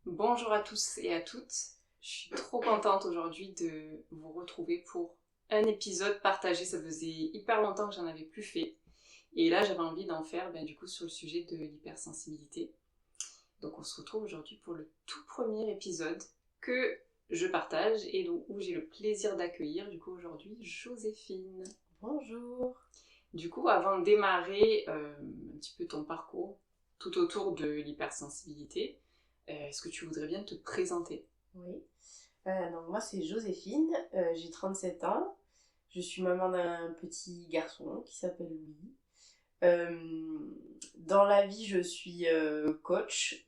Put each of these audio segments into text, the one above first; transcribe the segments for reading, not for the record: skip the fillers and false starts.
Bonjour à tous et à toutes. Je suis trop contente aujourd'hui de vous retrouver pour un épisode partagé. Ça faisait hyper longtemps que j'en avais plus fait. Et là, j'avais envie d'en faire du coup sur le sujet de l'hypersensibilité. Donc on se retrouve aujourd'hui pour le tout premier épisode que je partage et donc où j'ai le plaisir d'accueillir du coup aujourd'hui Joséphine. Bonjour. Du coup, avant de démarrer un petit peu ton parcours tout autour de l'hypersensibilité, est-ce que tu voudrais bien te présenter ? Oui. Donc moi c'est Joséphine, j'ai 37 ans. Je suis maman d'un petit garçon qui s'appelle Louis. Dans la vie je suis coach.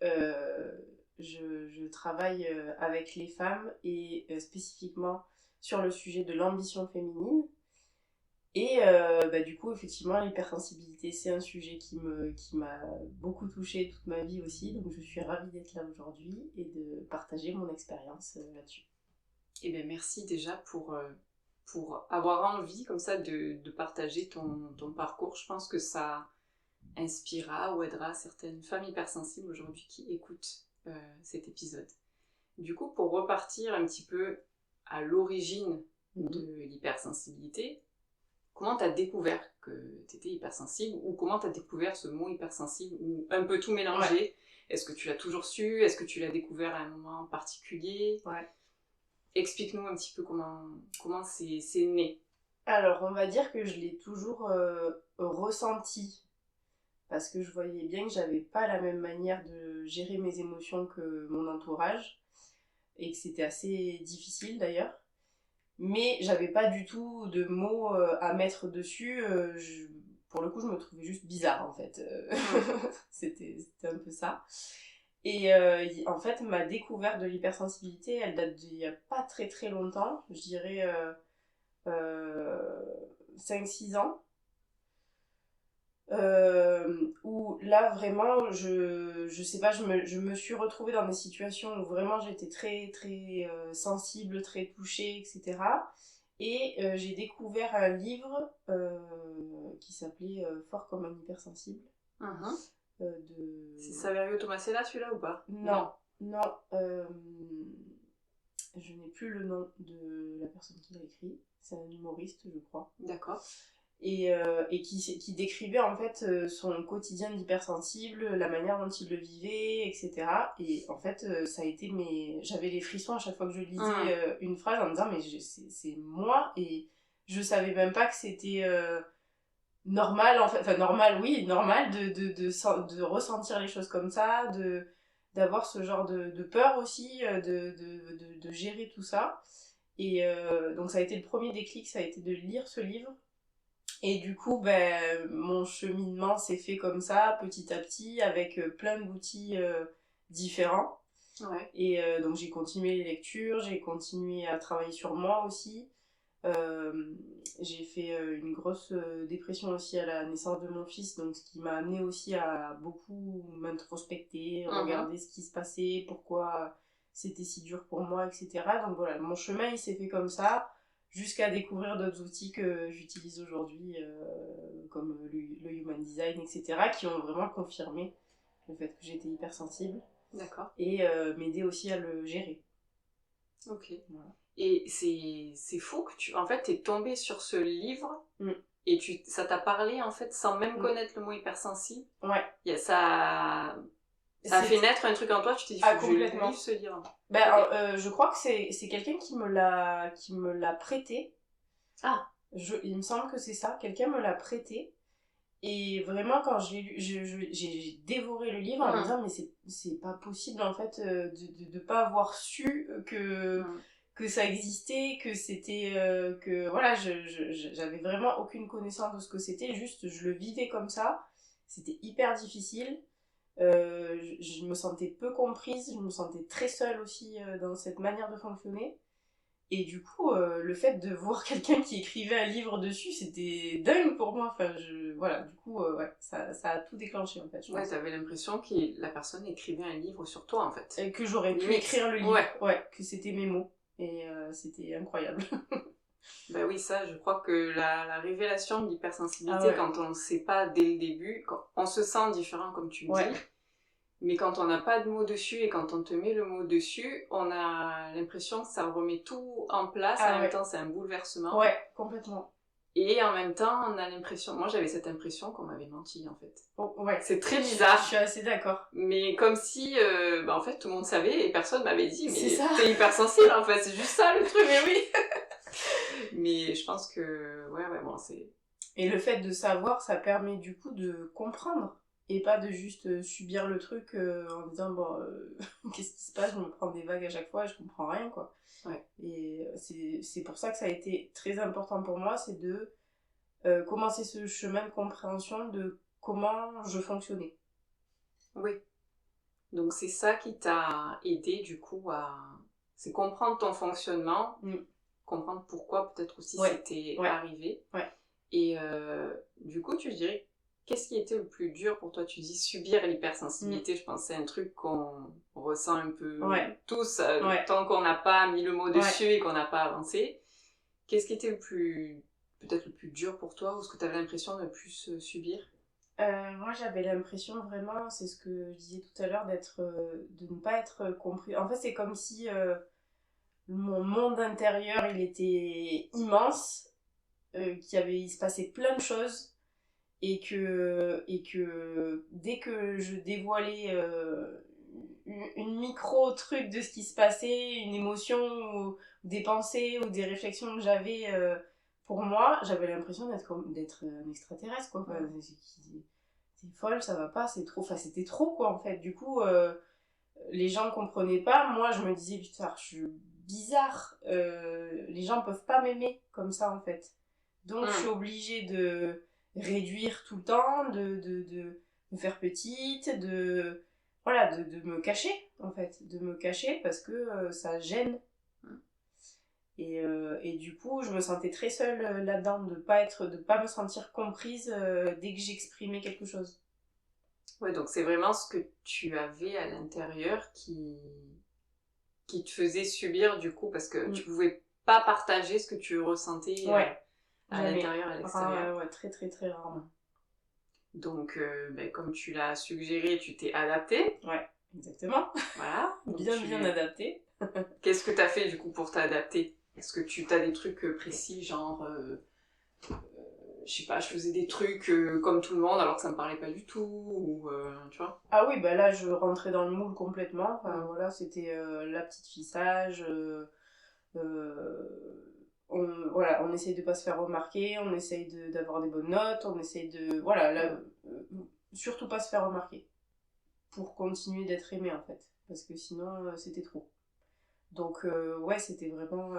Je travaille avec les femmes et spécifiquement sur le sujet de l'ambition féminine. Et du coup, effectivement, l'hypersensibilité, c'est un sujet qui m'a beaucoup touchée toute ma vie aussi. Donc, je suis ravie d'être là aujourd'hui et de partager mon expérience là-dessus. Eh bien, merci déjà pour avoir envie comme ça de partager ton parcours. Je pense que ça inspirera ou aidera certaines femmes hypersensibles aujourd'hui qui écoutent cet épisode. Du coup, pour repartir un petit peu à l'origine de l'hypersensibilité, comment t'as découvert que t'étais hypersensible ou comment t'as découvert ce mot hypersensible ou un peu tout mélangé? Ouais. Est-ce que tu l'as toujours su? Est-ce que tu l'as découvert à un moment particulier? Ouais. Explique-nous un petit peu comment c'est né. Alors, on va dire que je l'ai toujours ressenti parce que je voyais bien que j'avais pas la même manière de gérer mes émotions que mon entourage et que c'était assez difficile d'ailleurs. Mais j'avais pas du tout de mots à mettre dessus. Pour le coup, je me trouvais juste bizarre en fait. C'était un peu ça. Et en fait, ma découverte de l'hypersensibilité, elle date d'il y a pas très très longtemps. Je dirais 5-6 ans. Où là vraiment je sais pas, je me suis retrouvée dans des situations où vraiment j'étais très très sensible, très touchée, etc. Et j'ai découvert un livre qui s'appelait Fort comme un hypersensible. C'est Saverio Tomasella celui-là ou pas? Non. Je n'ai plus le nom de la personne qui l'a écrit. C'est un humoriste, je crois. D'accord. Et qui décrivait en fait son quotidien d'hypersensible, la manière dont il le vivait, etc. Et en fait, ça a été j'avais les frissons à chaque fois que je lisais une phrase en me disant mais c'est moi, et je savais même pas que c'était normal, en fait. Enfin, normal, oui, normal de ressentir les choses comme ça, d'avoir ce genre de peur aussi, de gérer tout ça. Et donc ça a été le premier déclic, ça a été de lire ce livre. Et du coup, mon cheminement s'est fait comme ça, petit à petit, avec plein d'outils différents. Ouais. Et donc j'ai continué les lectures, j'ai continué à travailler sur moi aussi. J'ai fait une grosse dépression aussi à la naissance de mon fils, donc ce qui m'a amené aussi à beaucoup m'introspecter, regarder ce qui se passait, pourquoi c'était si dur pour moi, etc. Donc voilà, mon chemin il s'est fait comme ça, jusqu'à découvrir d'autres outils que j'utilise aujourd'hui, comme le Human Design, etc., qui ont vraiment confirmé le fait que j'étais hypersensible. D'accord. Et m'aider aussi à le gérer. Ok. Voilà. Et c'est fou que en fait, t'es tombée sur ce livre et ça t'a parlé en fait sans même connaître le mot hypersensible. Ouais. Ça a fait naître un truc en toi, tu t'es dit, faut que je lise ce livre. Je crois que c'est quelqu'un qui me l'a prêté. Ah. Il me semble que c'est ça, quelqu'un me l'a prêté. Et vraiment, quand je l'ai lu, j'ai dévoré le livre en me disant, mais c'est pas possible en fait de pas avoir su que ça existait, que c'était. Que voilà, j'avais vraiment aucune connaissance de ce que c'était, juste je le vivais comme ça. C'était hyper difficile. Je me sentais peu comprise, je me sentais très seule aussi dans cette manière de fonctionner. Et du coup, le fait de voir quelqu'un qui écrivait un livre dessus, c'était dingue pour moi. Enfin, voilà, du coup, ouais, ça a tout déclenché en fait. Ouais, t'avais l'impression que la personne écrivait un livre sur toi en fait. Et que j'aurais pu écrire le livre, ouais, que c'était mes mots. Et c'était incroyable. Bah oui, ça, je crois que la révélation de l'hypersensibilité, quand on ne sait pas dès le début, quand on se sent différent comme tu le dis, Mais quand on n'a pas de mots dessus et quand on te met le mot dessus, on a l'impression que ça remet tout en place. En même temps, c'est un bouleversement. Ouais, complètement. Et en même temps, on a l'impression... Moi, j'avais cette impression qu'on m'avait menti, en fait. Oh, ouais. C'est très bizarre. Je suis assez d'accord. Mais comme si, en fait, tout le monde savait et personne m'avait dit, C'est mais ça. t'es hypersensible, en fait. C'est juste ça, le truc. Mais oui. Mais je pense que... Ouais, bon, c'est... Et le fait de savoir, ça permet du coup de comprendre. Et pas de juste subir le truc en disant, bon, qu'est-ce qui se passe, je me prends des vagues à chaque fois et je comprends rien, quoi. Ouais. Et c'est pour ça que ça a été très important pour moi, c'est de commencer ce chemin de compréhension de comment je fonctionnais. Oui. Donc c'est ça qui t'a aidé du coup à... C'est comprendre ton fonctionnement, comprendre pourquoi peut-être aussi c'était arrivé. Ouais. Et du coup tu dirais, qu'est-ce qui était le plus dur pour toi? Tu dis subir l'hypersensibilité, je pense que c'est un truc qu'on ressent un peu tous, tant qu'on n'a pas mis le mot dessus et qu'on n'a pas avancé. Qu'est-ce qui était peut-être le plus dur pour toi ou ce que tu avais l'impression de plus subir? Moi j'avais l'impression vraiment, c'est ce que je disais tout à l'heure, de ne pas être compris. En fait c'est comme si mon monde intérieur il était immense, il se passait plein de choses et que dès que je dévoilais une micro truc de ce qui se passait, une émotion ou des pensées ou des réflexions que j'avais pour moi, j'avais l'impression d'être un extraterrestre, quoi. Enfin, c'est folle, ça va pas, c'est trop. Enfin, c'était trop, quoi, en fait. Du coup, les gens comprenaient pas. Moi, je me disais, putain, je suis bizarre. Les gens peuvent pas m'aimer comme ça, en fait. Donc, je suis obligée de réduire tout le temps, de me faire petite, de me cacher, en fait. De me cacher parce que ça gêne. Et du coup, je me sentais très seule là-dedans, de pas me sentir comprise dès que j'exprimais quelque chose. Ouais, donc c'est vraiment ce que tu avais à l'intérieur qui te faisait subir du coup, parce que tu pouvais pas partager ce que tu ressentais à l'intérieur et à l'extérieur. Ouais, très très très rarement. Donc, comme tu l'as suggéré, tu t'es adaptée. Ouais, exactement. Voilà. Bien adapté. Qu'est-ce que tu as fait du coup pour t'adapter? Est-ce que tu as des trucs précis, genre, je sais pas, je faisais des trucs comme tout le monde alors que ça me parlait pas du tout, ou tu vois? Ah oui, bah là je rentrais dans le moule complètement. Enfin voilà, c'était la petite fille sage. On essaye de pas se faire remarquer, on essaye d'avoir des bonnes notes, on essaye de. Voilà, là, surtout pas se faire remarquer. Pour continuer d'être aimé en fait. Parce que sinon c'était trop. Donc ouais, c'était vraiment...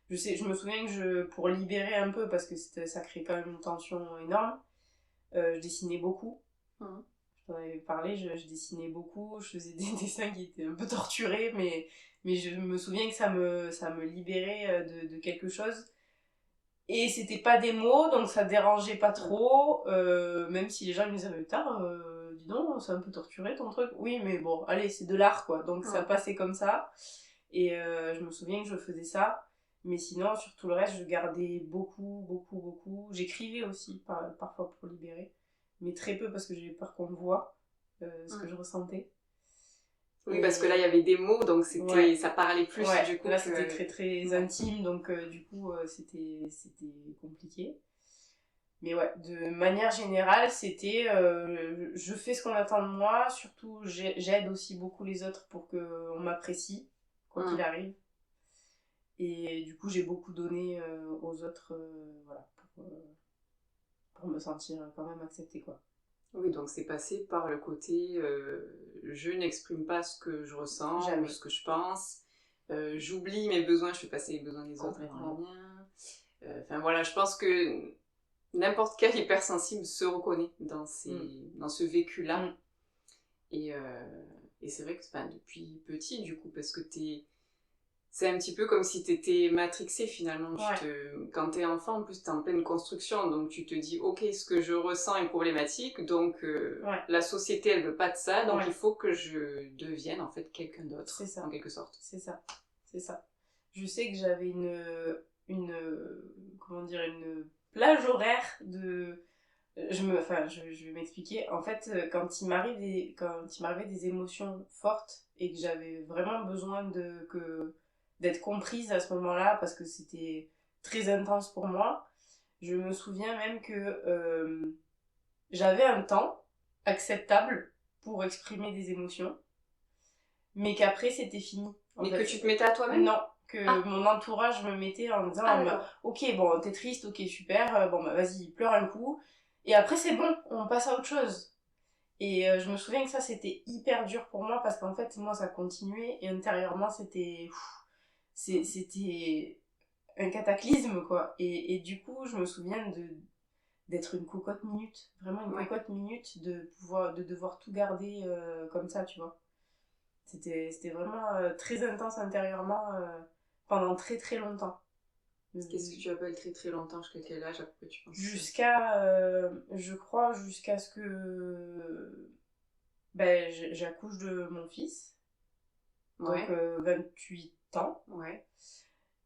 je me souviens que pour libérer un peu, parce que ça crée quand même une tension énorme, je dessinais beaucoup. Je t'en avais parlé, je dessinais beaucoup, je faisais des dessins qui étaient un peu torturés, mais je me souviens que ça me libérait de quelque chose. Et c'était pas des mots, donc ça dérangeait pas trop, même si les gens me disaient, putain, dis donc, c'est un peu torturé ton truc. Oui, mais bon, allez, c'est de l'art, quoi, donc ça passait comme ça. Et je me souviens que je faisais ça, mais sinon, sur tout le reste, je gardais beaucoup. J'écrivais aussi, parfois pour libérer, mais très peu parce que j'avais peur qu'on me voie ce que je ressentais. Oui, parce que là, il y avait des mots, donc ça parlait plus du coup. Là, c'était très très intime, donc du coup, c'était compliqué. Mais ouais, de manière générale, c'était je fais ce qu'on attend de moi, surtout j'aide aussi beaucoup les autres pour qu'on m'apprécie, quoi qu'il arrive. Et du coup, j'ai beaucoup donné aux autres, voilà, pour me sentir quand même acceptée, quoi. Oui, donc c'est passé par le côté je n'exprime pas ce que je ressens, ou ce que je pense, j'oublie mes besoins, je fais passer les besoins des autres avant les miens. Enfin voilà, je pense que n'importe quel hypersensible se reconnaît dans ce vécu-là. Et c'est vrai que depuis petit, du coup, parce que c'est un petit peu comme si t'étais matrixé finalement. Quand t'es enfant, en plus t'es en pleine construction, donc tu te dis ok, ce que je ressens est problématique, donc la société elle veut pas de ça, donc il faut que je devienne en fait quelqu'un d'autre, en quelque sorte. C'est ça. Je sais que j'avais une plage horaire de je vais m'expliquer. En fait, quand il m'arrivait des émotions fortes et que j'avais vraiment besoin d'être comprise à ce moment-là parce que c'était très intense pour moi, je me souviens même que j'avais un temps acceptable pour exprimer des émotions, mais qu'après c'était fini. Mais que tu te mettais à toi-même? Non, que mon entourage me mettait en me disant ok, bon, t'es triste, ok, super, bon, bah vas-y, pleure un coup, et après c'est bon, on passe à autre chose. Et je me souviens que ça c'était hyper dur pour moi parce qu'en fait, moi ça continuait et intérieurement c'était un cataclysme quoi. Et du coup, je me souviens d'être une cocotte minute, vraiment une cocotte minute, de devoir tout garder comme ça, tu vois. C'était vraiment très intense intérieurement pendant très très longtemps. Qu'est-ce que tu appelles très très longtemps? Jusqu'à quel âge à peu près tu penses? Je crois, jusqu'à ce que j'accouche de mon fils. Donc 28 ans. Ouais.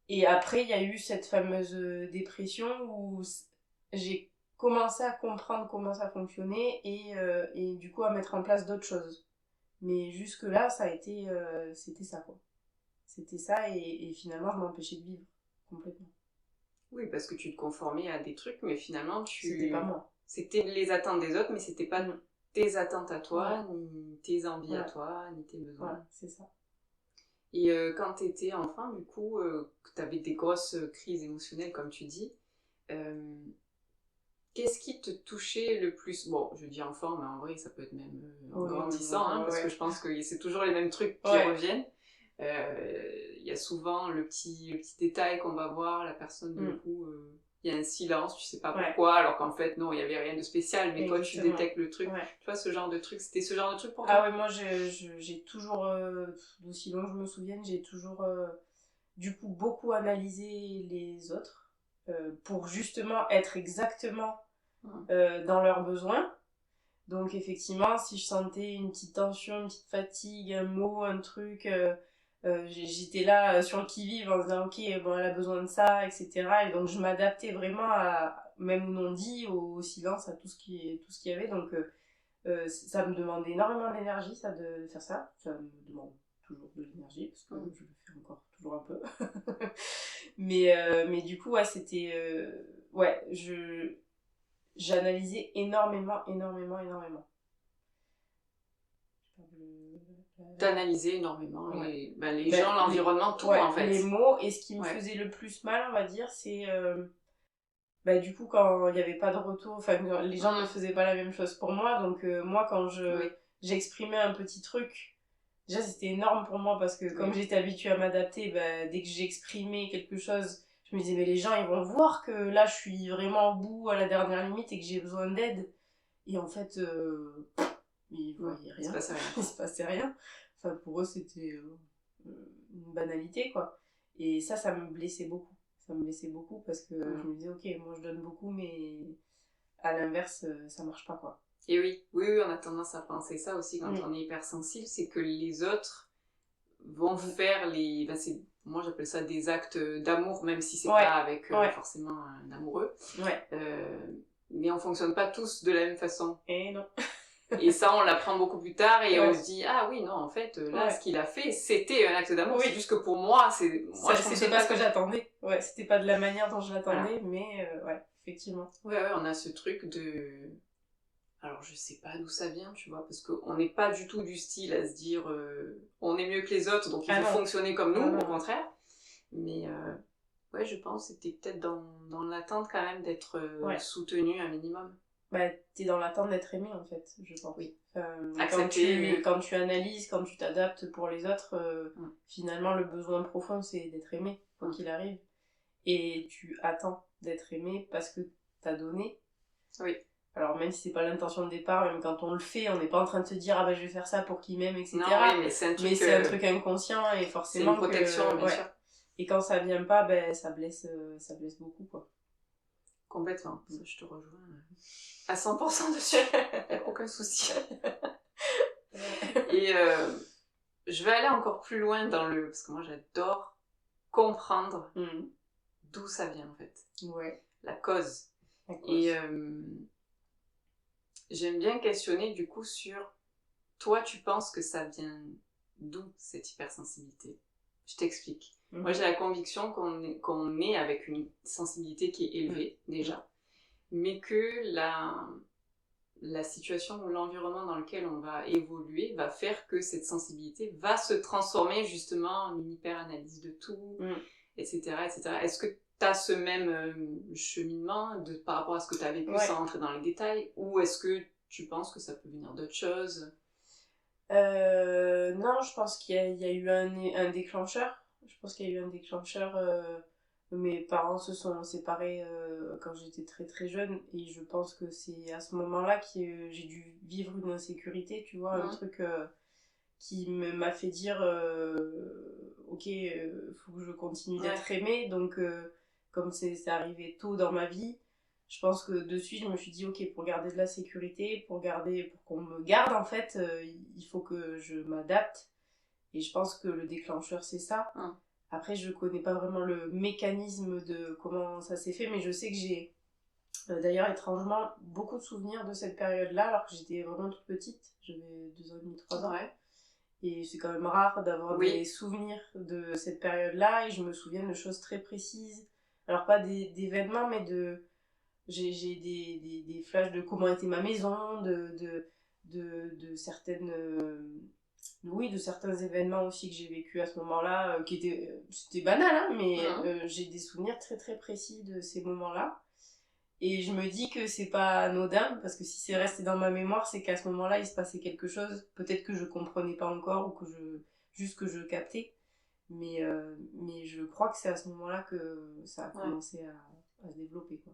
Et après, il y a eu cette fameuse dépression où j'ai commencé à comprendre comment ça fonctionnait et du coup à mettre en place d'autres choses. Mais jusque-là, c'était ça, quoi. C'était ça et finalement, je m'empêchais de vivre complètement. Oui, parce que tu te conformais à des trucs, mais finalement, C'était pas moi. C'était les attentes des autres, mais c'était pas tes attentes à toi, ni tes envies à toi, ni tes besoins. Voilà, c'est ça. Et quand t'étais enfant, du coup, que t'avais des grosses crises émotionnelles, comme tu dis, qu'est-ce qui te touchait le plus? Bon, je dis enfant, mais en vrai, ça peut être même en grandissant, parce que je pense que c'est toujours les mêmes trucs qui reviennent. Il y a souvent le petit détail qu'on va voir, la personne, du coup, il y a un silence, tu sais pas pourquoi, alors qu'en fait, non, il y avait rien de spécial, mais toi, tu détectes le truc. Tu vois, ce genre de truc, c'était ce genre de truc pour toi? Ah ouais, moi, j'ai toujours, d'aussi loin que je me souvienne, j'ai toujours, du coup, beaucoup analysé les autres pour justement être exactement dans leurs besoins. Donc effectivement, si je sentais une petite tension, une petite fatigue, un mot, un truc, j'étais là sur le qui-vive en disant ok, bon, elle a besoin de ça, etc. Et donc je m'adaptais vraiment même non dit, au silence, à tout ce qu'il y avait. Donc ça me demandait énormément d'énergie, ça, de faire ça. Ça me demande toujours de l'énergie, parce que je le fais encore toujours un peu. mais du coup, ouais, c'était... ouais, j'analysais énormément. T'analysais énormément les gens, l'environnement, tout en fait. Les mots, et ce qui me faisait le plus mal, on va dire, c'est du coup quand il n'y avait pas de retour, enfin les gens ne faisaient pas la même chose pour moi, donc moi quand j'exprimais un petit truc, déjà c'était énorme pour moi parce que comme j'étais habituée à m'adapter, dès que j'exprimais quelque chose, je me disais mais les gens ils vont voir que là je suis vraiment au bout, à la dernière limite et que j'ai besoin d'aide, et en fait ils voyaient rien, il se passait rien. Enfin pour eux c'était une banalité quoi, et ça me blessait beaucoup. Ça me blessait beaucoup parce que je me disais ok, moi je donne beaucoup mais à l'inverse ça marche pas quoi. Et oui, on a tendance à penser ça aussi quand on est hypersensible, c'est que les autres vont faire moi j'appelle ça des actes d'amour, même si c'est pas avec forcément un amoureux. Mais on fonctionne pas tous de la même façon. Et non. Et ça, on l'apprend beaucoup plus tard et on se dit ah oui, non, en fait, là, ce qu'il a fait, c'était un acte d'amour. C'est juste que pour moi, c'était pas ce que j'attendais. Ouais, c'était pas de la manière dont je l'attendais, mais effectivement. Ouais, on a ce truc de... Alors, je sais pas d'où ça vient, tu vois, parce qu'on n'est pas du tout du style à se dire on est mieux que les autres, donc il faut fonctionner comme nous, au contraire. Mais ouais, je pense que c'était peut-être dans l'attente quand même d'être soutenu un minimum. T'es dans l'attente d'être aimé en fait, je pense. Oui. Quand tu analyses, quand tu t'adaptes pour les autres, finalement le besoin profond c'est d'être aimé, quoi qu'il arrive. Et tu attends d'être aimé parce que t'as donné. Oui. Alors même si c'est pas l'intention de départ, même quand on le fait, on n'est pas en train de se dire je vais faire ça pour qu'il m'aime, etc. Non, oui, mais c'est un truc inconscient et forcément c'est une protection, bien sûr. Et quand ça vient pas, ça blesse beaucoup quoi. Complètement, ça, je te rejoins à 100% dessus, aucun souci. Et je vais aller encore plus loin parce que moi j'adore comprendre d'où ça vient en fait. Ouais. La cause. Et j'aime bien questionner du coup sur toi, tu penses que ça vient d'où cette hypersensibilité? Je t'explique. Moi, j'ai la conviction qu'on est avec une sensibilité qui est élevée, déjà, mais que la situation ou l'environnement dans lequel on va évoluer va faire que cette sensibilité va se transformer justement en une hyper-analyse de tout, etc., etc. Est-ce que tu as ce même cheminement par rapport à ce que tu as vécu sans rentrer dans les détails, ou est-ce que tu penses que ça peut venir d'autres choses? Non, je pense qu'il y a eu un déclencheur. Je pense qu'il y a eu un déclencheur. Mes parents se sont séparés quand j'étais très très jeune et je pense que c'est à ce moment-là que j'ai dû vivre une insécurité, tu vois, un truc qui m'a fait dire ok, faut que je continue d'être aimée. Donc, comme c'est arrivé tôt dans ma vie, je pense que de suite je me suis dit ok, pour garder de la sécurité, pour qu'on me garde en fait, il faut que je m'adapte. Et je pense que le déclencheur c'est ça. Après, je connais pas vraiment le mécanisme de comment ça s'est fait, mais je sais que j'ai d'ailleurs étrangement beaucoup de souvenirs de cette période-là, alors que j'étais vraiment toute petite, j'avais 2 ans et demi, 3 ans. Et c'est quand même rare d'avoir des souvenirs de cette période-là, et je me souviens de choses très précises. Alors pas d'événements, mais j'ai des flashs de comment était ma maison, de certaines... oui, de certains événements aussi que j'ai vécu à ce moment-là, c'était banal, hein, mais j'ai des souvenirs très très précis de ces moments-là. Et je me dis que c'est pas anodin, parce que si c'est resté dans ma mémoire, c'est qu'à ce moment-là, il se passait quelque chose, peut-être que je comprenais pas encore, ou juste que je captais. Mais je crois que c'est à ce moment-là que ça a commencé à se développer, quoi.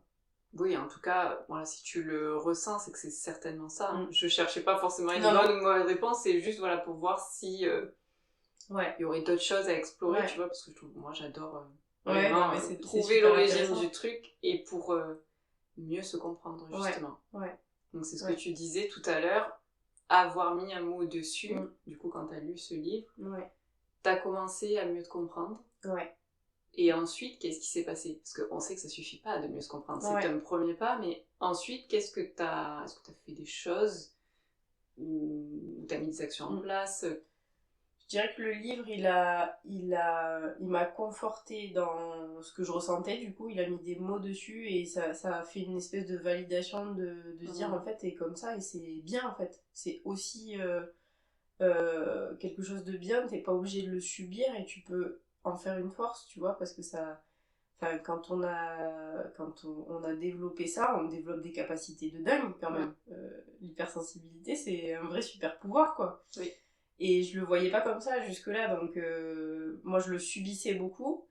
Oui, en tout cas, voilà, si tu le ressens, c'est que c'est certainement ça. Je cherchais pas forcément une bonne ou une mauvaise réponse, c'est juste voilà, pour voir si il y aurait d'autres choses à explorer, tu vois, parce que moi j'adore vraiment trouver l'origine du truc et pour mieux se comprendre, justement. Donc c'est ce que tu disais tout à l'heure, avoir mis un mot dessus, du coup quand tu as lu ce livre, tu as commencé à mieux te comprendre. Et ensuite, qu'est-ce qui s'est passé? Parce qu'on sait que ça suffit pas de mieux se comprendre, c'est un premier pas, mais ensuite, est-ce que tu as fait des choses ou tu as mis des actions en place? Je dirais que le livre, il m'a confortée dans ce que je ressentais, du coup, il a mis des mots dessus et ça a fait une espèce de validation de se dire, en fait, t'es comme ça et c'est bien, en fait. C'est aussi quelque chose de bien, t'es pas obligé de le subir et tu peux en faire une force, tu vois, parce que ça... Enfin, quand on a développé ça, on développe des capacités de dingue, quand même. L'hypersensibilité, c'est un vrai super pouvoir, quoi. Oui. Et je le voyais pas comme ça jusque-là, donc moi je le subissais beaucoup.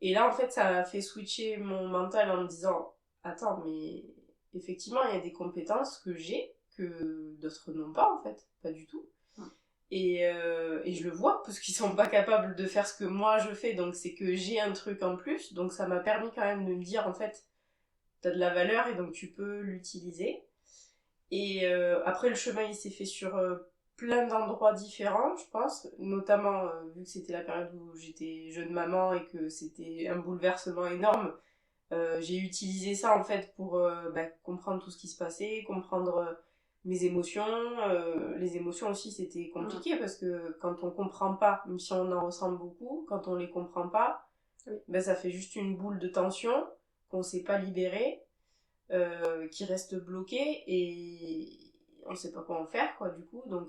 Et là en fait ça a fait switcher mon mental en me disant attends, mais effectivement il y a des compétences que j'ai que d'autres n'ont pas en fait, pas du tout. Et je le vois parce qu'ils sont pas capables de faire ce que moi je fais, donc c'est que j'ai un truc en plus, donc ça m'a permis quand même de me dire en fait t'as de la valeur et donc tu peux l'utiliser. Et après le chemin il s'est fait sur plein d'endroits différents, je pense, notamment vu que c'était la période où j'étais jeune maman et que c'était un bouleversement énorme, j'ai utilisé ça en fait pour comprendre tout ce qui se passait, comprendre mes émotions. Les émotions aussi c'était compliqué parce que quand on comprend pas, même si on en ressent beaucoup, quand on les comprend pas, ça fait juste une boule de tension qu'on sait pas libérer, qui reste bloquée et on sait pas quoi en faire, quoi, du coup. Donc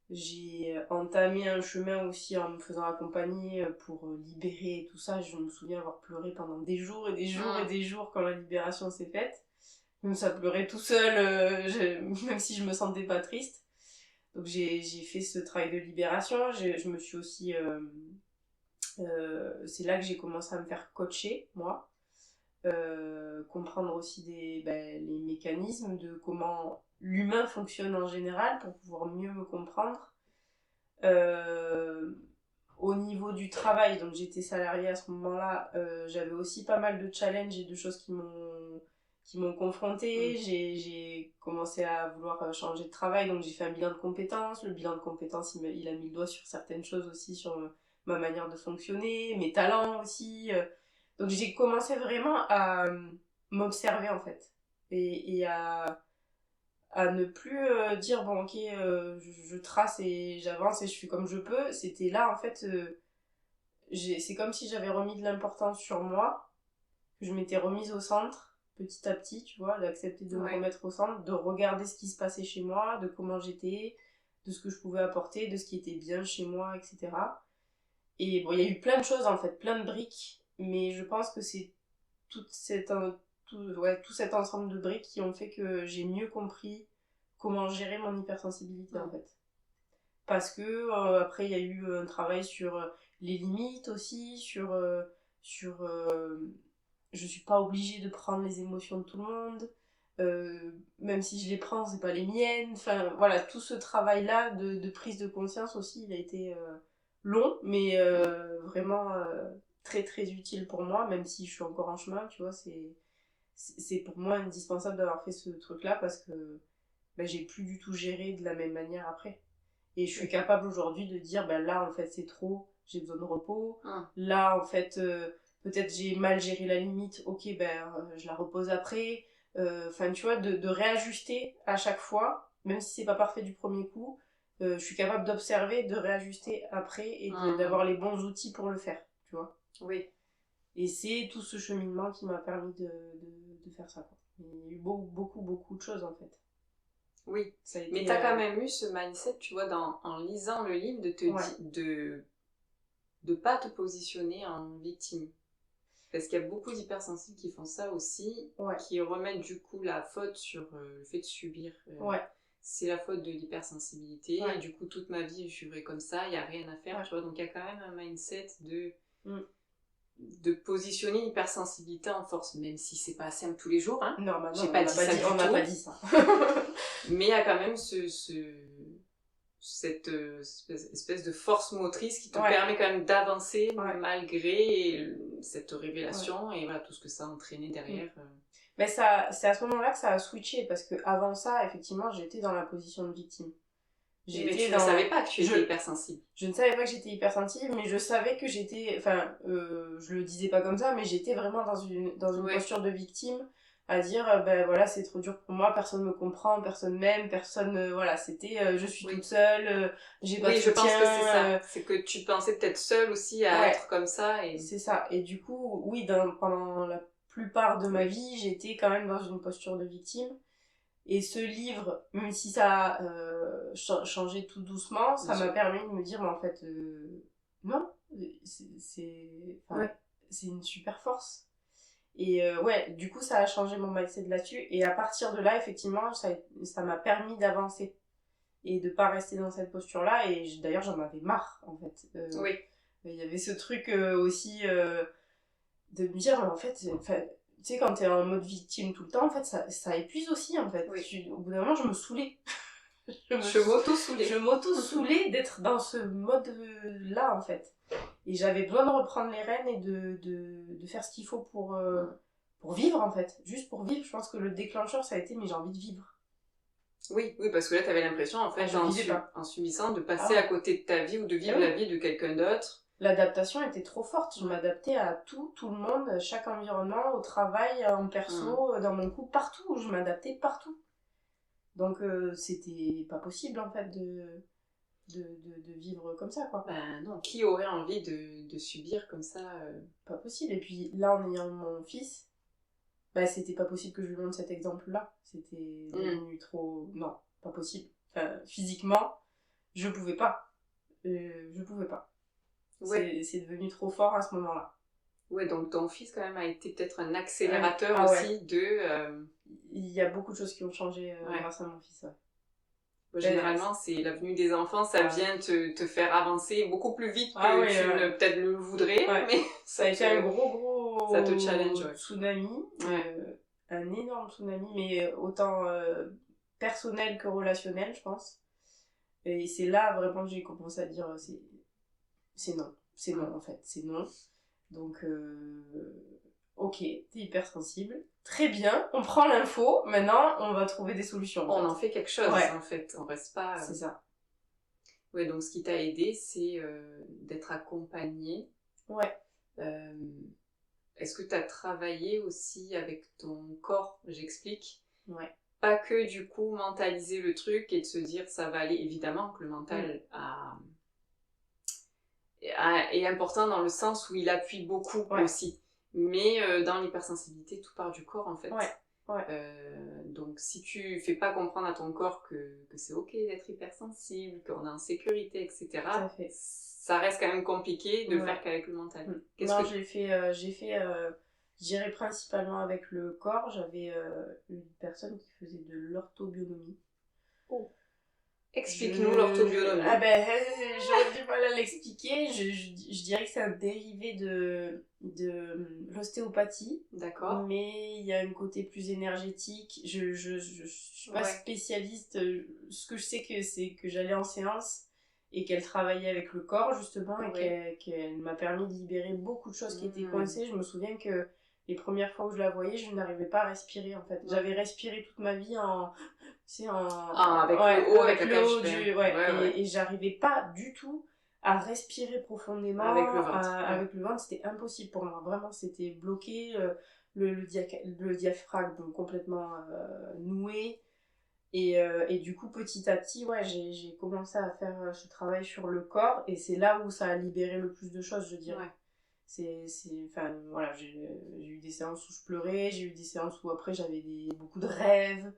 j'ai entamé un chemin aussi en me faisant accompagner pour libérer tout ça. Je me souviens avoir pleuré pendant des jours et des jours et des jours quand la libération s'est faite. Même ça pleurait tout seul, même si je me sentais pas triste. Donc j'ai fait ce travail de libération. Je me suis aussi... c'est là que j'ai commencé à me faire coacher, moi. Comprendre aussi les mécanismes de comment l'humain fonctionne en général pour pouvoir mieux me comprendre. Au niveau du travail, donc j'étais salariée à ce moment-là, j'avais aussi pas mal de challenges et de choses qui m'ont confrontée. J'ai commencé à vouloir changer de travail, donc j'ai fait un bilan de compétences. Le bilan de compétences, il a mis le doigt sur certaines choses aussi, sur ma manière de fonctionner, mes talents aussi. Donc j'ai commencé vraiment à m'observer en fait et à à ne plus dire bon ok je trace et j'avance et je fais comme je peux. C'était là en fait c'est comme si j'avais remis de l'importance sur moi, que je m'étais remise au centre petit à petit, tu vois, d'accepter de me remettre au centre, de regarder ce qui se passait chez moi, de comment j'étais, de ce que je pouvais apporter, de ce qui était bien chez moi, etc. Et bon, il y a eu plein de choses en fait, plein de briques, mais je pense que c'est tout cet ensemble de briques qui ont fait que j'ai mieux compris comment gérer mon hypersensibilité en fait. Parce que après il y a eu un travail sur les limites aussi, sur je suis pas obligée de prendre les émotions de tout le monde, même si je les prends c'est pas les miennes, enfin voilà, tout ce travail là de prise de conscience aussi il a été long mais vraiment très très utile pour moi, même si je suis encore en chemin, tu vois, c'est pour moi indispensable d'avoir fait ce truc là parce que ben, j'ai plus du tout géré de la même manière après. Et je suis capable aujourd'hui de dire, ben là, en fait, c'est trop, j'ai besoin de repos. Là, en fait, peut-être j'ai mal géré la limite, ok, ben je la repose après. Enfin, tu vois, de réajuster à chaque fois, même si c'est pas parfait du premier coup, je suis capable d'observer, de réajuster après et d'avoir les bons outils pour le faire, tu vois. Oui. Et c'est tout ce cheminement qui m'a permis de faire ça, quoi. Il y a eu beaucoup de choses, en fait. Oui, mais t'as quand même eu ce mindset, tu vois, en lisant le livre, de pas te positionner en victime. Parce qu'il y a beaucoup d'hypersensibles qui font ça aussi, qui remettent du coup la faute sur le fait de subir. C'est la faute de l'hypersensibilité, et du coup toute ma vie je vivrai comme ça, il n'y a rien à faire, tu vois. Donc il y a quand même un mindset de positionner l'hypersensibilité en force, même si c'est pas simple tous les jours. Hein. Non, bah non, j'ai pas dit ça du tout. On n'a pas dit ça. Mais il y a quand même cette espèce de force motrice qui te permet quand même d'avancer malgré cette révélation et voilà, tout ce que ça a entraîné derrière. Mais c'est à ce moment-là que ça a switché, parce que avant ça, effectivement, j'étais dans la position de victime. Mais tu ne savais pas que tu étais hypersensible. Je ne savais pas que j'étais hypersensible, mais je savais que j'étais... Enfin, je le disais pas comme ça, mais j'étais vraiment dans une posture de victime, à dire, ben voilà, c'est trop dur pour moi, personne me comprend, personne m'aime, personne... voilà, c'était, je suis toute seule, j'ai pas de soutien. Oui, je pense que c'est ça. C'est que tu pensais peut-être seule aussi à être comme ça. Et... C'est ça. Et du coup, oui, pendant la plupart de ma vie, j'étais quand même dans une posture de victime. Et ce livre, même si ça a changé tout doucement, ça m'a permis de me dire, mais en fait, non, c'est une super force. Et du coup, ça a changé mon mindset là-dessus. Et à partir de là, effectivement, ça m'a permis d'avancer. Et de pas rester dans cette posture-là. Et d'ailleurs, j'en avais marre, en fait. Il y avait ce truc aussi de me dire, en fait, tu sais, quand t'es en mode victime tout le temps, en fait, ça épuise aussi, en fait. Au bout d'un moment, je me saoulais. Je m'auto-saoulais d'être dans ce mode-là, en fait. Et j'avais besoin de reprendre les rênes et de faire ce qu'il faut pour vivre, en fait. Juste pour vivre, je pense que le déclencheur, ça a été, mais j'ai envie de vivre. Oui, parce que là, t'avais l'impression, en fait, en subissant, de passer à côté de ta vie ou de vivre la vie de quelqu'un d'autre. L'adaptation était trop forte, je m'adaptais à tout le monde, chaque environnement, au travail, en perso, dans mon couple, partout, je m'adaptais partout. Donc c'était pas possible en fait de vivre comme ça, quoi. Ben non, qui aurait envie de subir comme ça Pas possible. Et puis là, en ayant mon fils, bah c'était pas possible que je lui montre cet exemple-là. C'était devenu trop... Non, pas possible. Enfin, physiquement, je pouvais pas. C'est devenu trop fort à ce moment-là. Ouais, donc ton fils quand même a été peut-être un accélérateur aussi de... Il y a beaucoup de choses qui ont changé grâce à mon fils, Généralement, c'est la venue des enfants, ça vient te faire avancer beaucoup plus vite que tu ne peut-être le voudrais, mais ça a été un gros ça te challenge, tsunami, un énorme tsunami, mais autant personnel que relationnel, je pense. Et c'est là vraiment que j'ai commencé à dire c'est non en fait, c'est non. Donc ok, t'es hypersensible, très bien, on prend l'info, maintenant on va trouver des solutions. En fait quelque chose en fait, on reste pas... C'est ça. Ouais, donc ce qui t'a aidé, c'est d'être accompagnée. Est-ce que t'as travaillé aussi avec ton corps? J'explique. pas que du coup mentaliser le truc et de se dire ça va aller. Évidemment que le mental est important dans le sens où il appuie beaucoup aussi. Mais dans l'hypersensibilité, tout part du corps en fait. Donc si tu fais pas comprendre à ton corps que c'est ok d'être hypersensible, qu'on est en sécurité, etc., ça reste quand même compliqué de le faire qu'avec le mental. J'ai fait, je dirais principalement avec le corps. J'avais une personne qui faisait de l'orthobionomie. Explique-nous l'orthobionomie. Ah ben, j'aurais du mal à l'expliquer. Je dirais que c'est un dérivé de l'ostéopathie. D'accord. Mais il y a un côté plus énergétique. Je suis pas spécialiste. Ce que je sais c'est que j'allais en séance et qu'elle travaillait avec le corps justement et qu'elle m'a permis de libérer beaucoup de choses qui étaient coincées. Je me souviens que les premières fois où je la voyais, je n'arrivais pas à respirer en fait. J'avais respiré toute ma vie avec le haut du et j'arrivais pas du tout à respirer profondément avec le ventre. Avec le ventre, c'était impossible pour moi, vraiment c'était bloqué, le diaphragme complètement noué et du coup petit à petit j'ai commencé à faire ce travail sur le corps et c'est là où ça a libéré le plus de choses, je dirais. Enfin voilà, j'ai eu des séances où je pleurais, j'ai eu des séances où après j'avais beaucoup de rêves.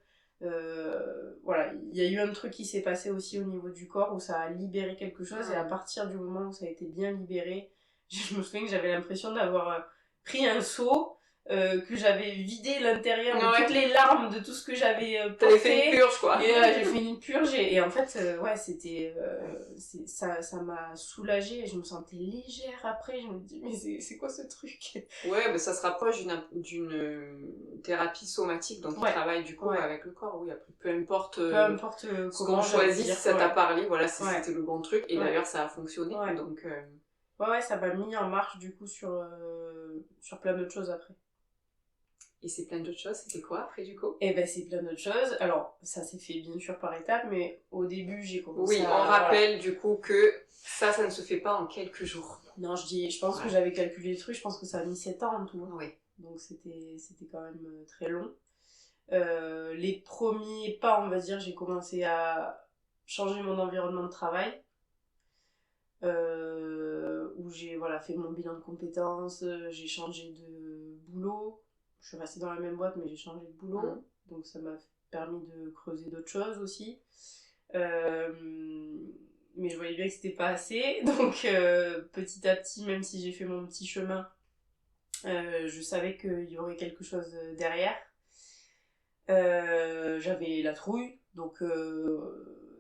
Voilà, il y a eu un truc qui s'est passé aussi au niveau du corps où ça a libéré quelque chose et à partir du moment où ça a été bien libéré, je me souviens que j'avais l'impression d'avoir pris un seau, que j'avais vidé l'intérieur de toutes les larmes de tout ce que j'avais porté. T'avais fait une purge quoi. Et j'ai fait une purge et en fait c'était ça m'a soulagée et je me sentais légère après. Je me dis mais c'est quoi ce truc? Mais ça se rapproche d'une thérapie somatique, donc qui travaille du coup avec le corps. Oui, après peu importe ce qu'on choisit, si ça t'a parlé, voilà, c'était le bon truc et d'ailleurs ça a fonctionné. Donc ça m'a mis en marche du coup sur plein d'autres choses après. Et c'est plein d'autres choses, c'était quoi après du coup? Eh ben c'est plein d'autres choses. Alors ça s'est fait bien sûr par étapes, mais au début j'ai commencé on rappelle du coup que ça ne se fait pas en quelques jours. Non, je pense que j'avais calculé le truc, je pense que ça a mis 7 ans en tout. Donc c'était quand même très long. Les premiers pas, on va dire, j'ai commencé à changer mon environnement de travail. Où j'ai fait mon bilan de compétences, j'ai changé de boulot. Je suis restée dans la même boîte mais j'ai changé de boulot, donc ça m'a permis de creuser d'autres choses aussi. Mais je voyais bien que c'était pas assez, donc petit à petit, même si j'ai fait mon petit chemin, je savais qu'il y aurait quelque chose derrière. J'avais la trouille, donc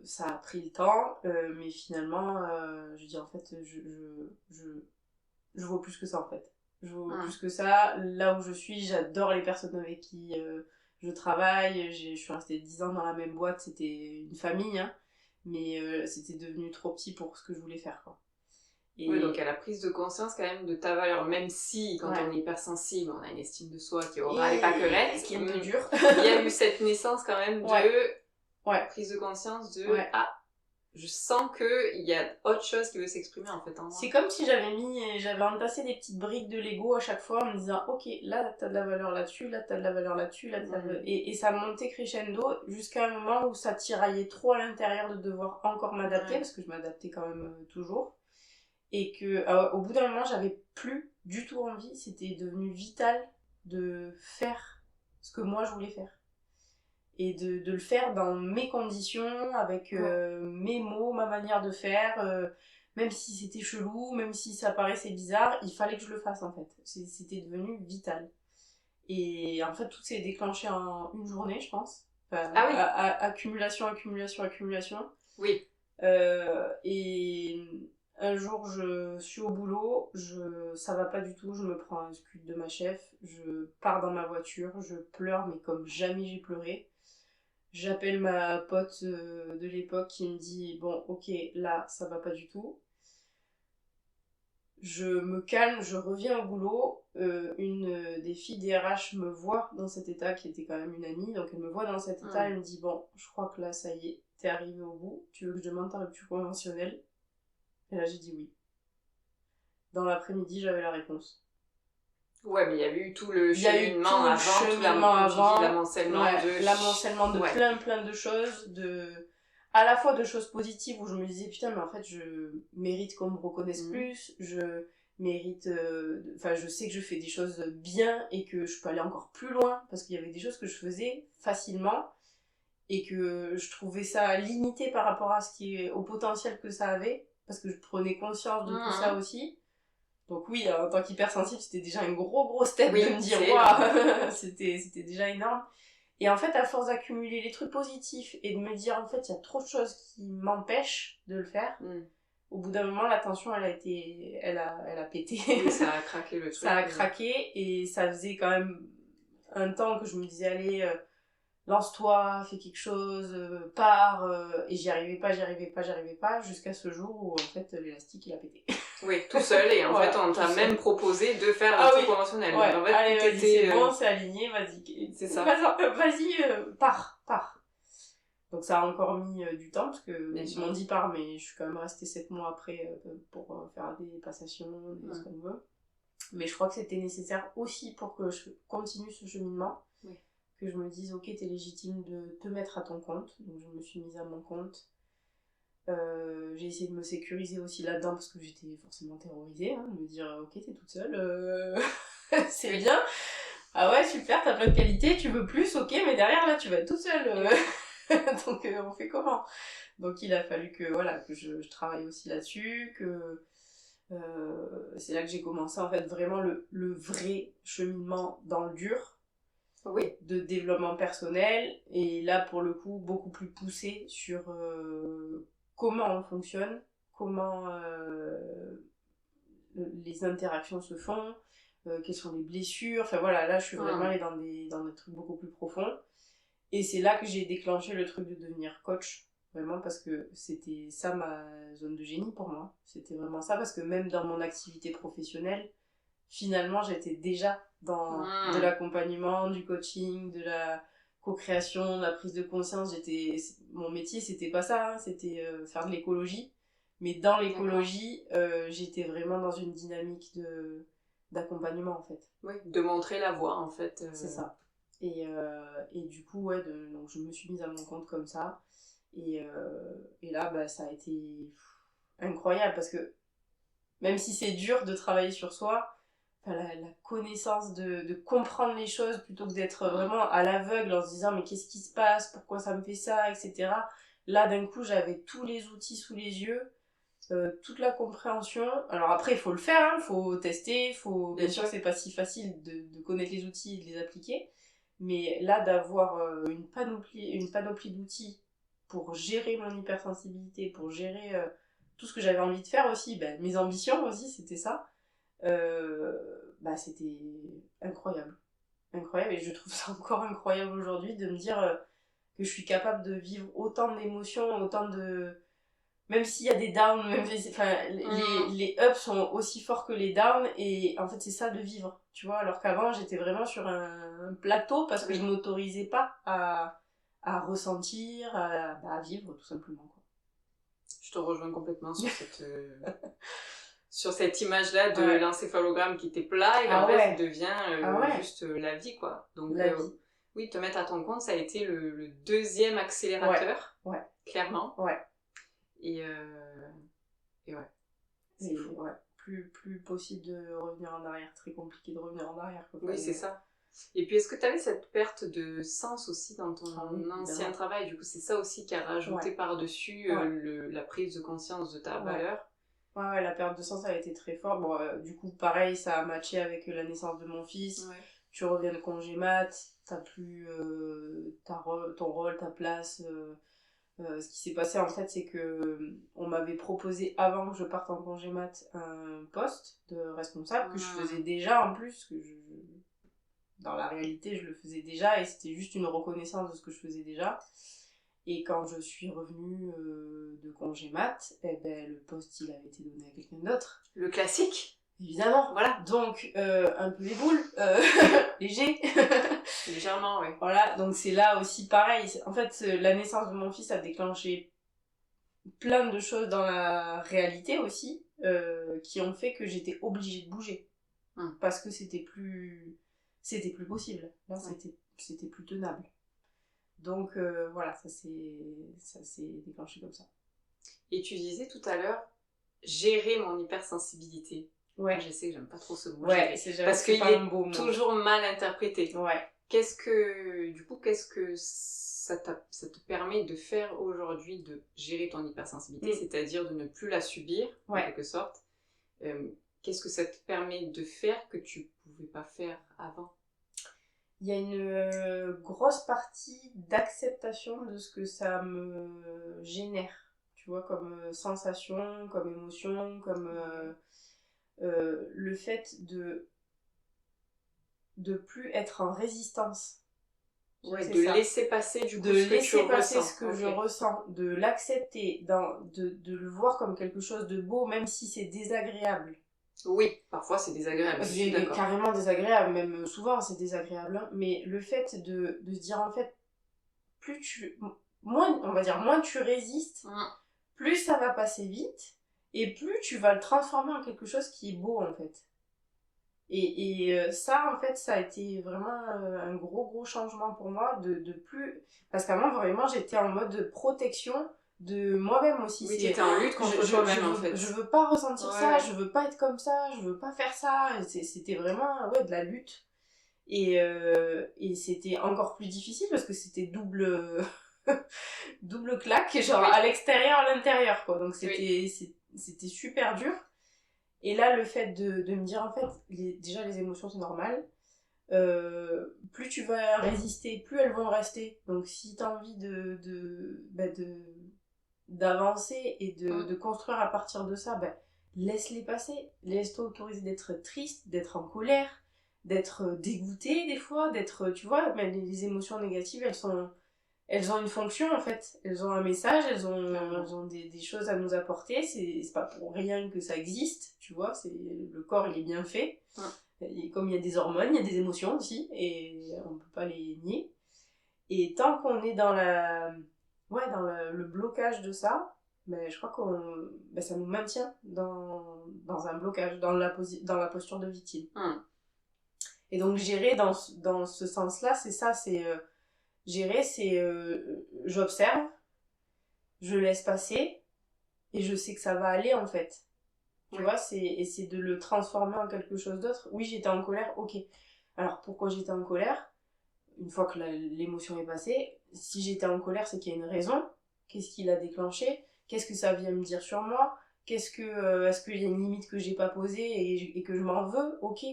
ça a pris le temps, mais finalement, je dis en fait, je vaux plus que ça en fait. Je vaux plus que ça. Là où je suis, j'adore les personnes avec qui je travaille. Je suis restée 10 ans dans la même boîte, c'était une famille, hein, mais c'était devenu trop petit pour ce que je voulais faire, quoi. Oui, donc à la prise de conscience quand même de ta valeur, même si quand on est hypersensible, on a une estime de soi qui aura les pâquerettes, qui est un peu dur. Il y a eu cette naissance quand même de prise de conscience de je sens qu'il y a autre chose qui veut s'exprimer en fait en moi. C'est comme si j'avais entassé des petites briques de Lego à chaque fois en me disant ok, là t'as de la valeur là-dessus, là t'as de la valeur là-dessus, là t'as et ça montait crescendo jusqu'à un moment où ça tiraillait trop à l'intérieur de devoir encore m'adapter, parce que je m'adaptais quand même toujours. Et que au bout d'un moment j'avais plus du tout envie, c'était devenu vital de faire ce que moi je voulais faire et de le faire dans mes conditions, avec mes mots, ma manière de faire, même si c'était chelou, même si ça paraissait bizarre, il fallait que je le fasse en fait, c'était devenu vital. Et en fait tout s'est déclenché en une journée je pense, accumulation oui. Et un jour, je suis au boulot, ça va pas du tout, je me prends un scud de ma chef, je pars dans ma voiture, je pleure, mais comme jamais j'ai pleuré. J'appelle ma pote de l'époque qui me dit « Bon, ok, là, ça va pas du tout. » Je me calme, je reviens au boulot. Une des filles des RH me voit dans cet état, qui était quand même une amie, donc elle me voit dans cet état, elle me dit « Bon, je crois que là, ça y est, t'es arrivé au bout, tu veux que je demande ta rupture conventionnelle ?» Et là, j'ai dit oui. Dans l'après-midi, j'avais la réponse. Ouais, mais il y a eu tout le Il y a eu cheminement tout le avant, cheminement avant, l'amoncellement de... l'amoncellement de Ouais. plein de choses, à la fois de choses positives où je me disais putain mais en fait je mérite qu'on me reconnaisse plus, je mérite, enfin je sais que je fais des choses bien et que je peux aller encore plus loin parce qu'il y avait des choses que je faisais facilement et que je trouvais ça limité par rapport à au potentiel que ça avait parce que je prenais conscience de tout ça aussi. Donc oui, en tant qu'hypersensible, c'était déjà un gros step de me dire waouh, c'était déjà énorme. Et en fait, à force d'accumuler les trucs positifs et de me dire en fait, il y a trop de choses qui m'empêchent de le faire. Au bout d'un moment, la tension, elle a pété. Oui, ça a craqué le truc. Ça a craqué et ça faisait quand même un temps que je me disais allez, lance-toi, fais quelque chose, pars, et j'y arrivais pas, jusqu'à ce jour où en fait l'élastique il a pété. Oui, tout seul, et en voilà, fait on t'a même proposé de faire le truc conventionnel. Ouais. Donc en fait, allez, vas-y, t'étais, c'est bon, c'est aligné, vas-y. C'est ça. Vas-y, pars. Donc ça a encore mis du temps, parce que ils m'ont dit pars, mais je suis quand même restée 7 mois après pour faire des passations, ce qu'on veut. Mais je crois que c'était nécessaire aussi pour que je continue ce cheminement. Oui. Que je me dise ok, t'es légitime de te mettre à ton compte. Donc je me suis mise à mon compte. J'ai essayé de me sécuriser aussi là-dedans parce que j'étais forcément terrorisée, de me dire ok, t'es toute seule, c'est bien, ah ouais super, t'as plein de qualités, tu veux plus, ok, mais derrière là tu vas être toute seule, donc on fait comment? Donc il a fallu que je travaille aussi là-dessus, que c'est là que j'ai commencé en fait vraiment le vrai cheminement dans le dur. Oui. De développement personnel, et là pour le coup beaucoup plus poussé sur comment on fonctionne, comment les interactions se font, quelles sont les blessures, enfin voilà, là je suis vraiment allée dans des trucs beaucoup plus profonds, et c'est là que j'ai déclenché le truc de devenir coach, vraiment parce que c'était ça ma zone de génie pour moi, c'était vraiment ça, parce que même dans mon activité professionnelle, finalement j'étais déjà dans de l'accompagnement, du coaching, de la co-création, de la prise de conscience. Mon métier c'était pas ça, c'était faire de l'écologie, mais dans l'écologie j'étais vraiment dans une dynamique d'accompagnement en fait. Oui, de montrer la voie en fait. C'est ça. Et du coup donc je me suis mise à mon compte comme ça, et là ça a été incroyable parce que même si c'est dur de travailler sur soi, la connaissance de comprendre les choses plutôt que d'être vraiment à l'aveugle en se disant mais qu'est-ce qui se passe, pourquoi ça me fait ça, etc. Là d'un coup j'avais tous les outils sous les yeux, toute la compréhension. Alors après il faut le faire, faut tester, bien sûr que c'est pas si facile de connaître les outils et de les appliquer, mais là d'avoir une panoplie d'outils pour gérer mon hypersensibilité, pour gérer tout ce que j'avais envie de faire aussi, mes ambitions aussi c'était ça. C'était incroyable, et je trouve ça encore incroyable aujourd'hui de me dire que je suis capable de vivre autant d'émotions, même s'il y a des downs, les ups sont aussi forts que les downs, et en fait c'est ça de vivre, tu vois, alors qu'avant j'étais vraiment sur un plateau parce que je m'autorisais pas à ressentir, à vivre tout simplement, quoi. Je te rejoins complètement sur cette sur cette image-là de l'encéphalogramme qui était plat et en fait devient juste la vie, quoi. Donc oui, te mettre à ton compte, ça a été le deuxième accélérateur, clairement. Ouais. Et ouais. C'est fou. Ouais. Plus possible de revenir en arrière, très compliqué de revenir en arrière, quoi. Oui, c'est ça. Et puis est-ce que tu avais cette perte de sens aussi dans ton ancien travail? Du coup, c'est ça aussi qui a rajouté par-dessus la prise de conscience de ta valeur. Ouais, la perte de sens a été très forte. Bon, du coup, pareil, ça a matché avec la naissance de mon fils. Ouais. Tu reviens de congé mat, t'as plus ton rôle, ta place. Ce qui s'est passé, en fait, c'est que on m'avait proposé, avant que je parte en congé mat, un poste de responsable que je faisais déjà en plus, dans la réalité, je le faisais déjà, et c'était juste une reconnaissance de ce que je faisais déjà. Et quand je suis revenue de congé mat, le poste il avait été donné à quelqu'un d'autre. Le classique. Évidemment. Voilà. Donc un peu les boules, léger. Légèrement, oui. Voilà, donc c'est là aussi pareil. En fait, la naissance de mon fils a déclenché plein de choses dans la réalité aussi, qui ont fait que j'étais obligée de bouger. parce que c'était plus possible. Là, c'était plus tenable. Donc voilà, ça s'est déclenché comme ça. Et tu disais tout à l'heure, gérer mon hypersensibilité. Ouais. Moi, je sais que j'aime pas trop ce mot, ouais, gérer, parce qu'il est toujours mal interprété. Ouais. Qu'est-ce que ça te permet de faire aujourd'hui, de gérer ton hypersensibilité, c'est-à-dire de ne plus la subir, en quelque sorte. Qu'est-ce que ça te permet de faire que tu pouvais pas faire avant? Il y a une grosse partie d'acceptation de ce que ça me génère, tu vois, comme sensation, comme émotion, comme le fait de plus être en résistance. Ouais, de laisser passer du coup ce que tu ressens. Ce que je ressens, de l'accepter, de le voir comme quelque chose de beau, même si c'est désagréable. Oui, parfois c'est désagréable. C'est carrément désagréable, même souvent c'est désagréable, hein. Mais le fait de se dire en fait, moins tu résistes, plus ça va passer vite, et plus tu vas le transformer en quelque chose qui est beau en fait. Et ça, en fait, ça a été vraiment un gros changement pour moi de plus... Parce qu'avant, vraiment, j'étais en mode protection de moi-même aussi. Oui, t'étais en lutte contre toi-même, en fait. Je veux pas ressentir ça, je veux pas être comme ça, je veux pas faire ça. C'était vraiment de la lutte. Et c'était encore plus difficile parce que c'était double claque, genre à l'extérieur, à l'intérieur, quoi. Donc c'était super dur. Et là, le fait de me dire, en fait, déjà les émotions c'est normal, plus tu vas résister, plus elles vont rester. Donc si tu as envie d'avancer et de construire à partir de ça, laisse-les passer. Laisse-toi autoriser d'être triste, d'être en colère, d'être dégoûté des fois, d'être, tu vois, même les émotions négatives, elles ont une fonction en fait, elles ont un message, elles ont des choses à nous apporter, c'est pas pour rien que ça existe, tu vois, le corps il est bien fait, et comme il y a des hormones, il y a des émotions aussi, et on peut pas les nier, et tant qu'on est dans le blocage de ça, je crois que ça nous maintient dans un blocage, dans la posture de victime. Et donc gérer dans ce sens-là, c'est ça, gérer, c'est j'observe, je laisse passer et je sais que ça va aller en fait. Tu vois, c'est de le transformer en quelque chose d'autre. Oui, j'étais en colère, ok. Alors pourquoi j'étais en colère? Une fois que l'émotion est passée, si j'étais en colère, c'est qu'il y a une raison. Qu'est-ce qui l'a déclenché? Qu'est-ce que ça vient me dire sur moi? Est-ce qu'il y a une limite que j'ai pas posée et que je m'en veux? Ok.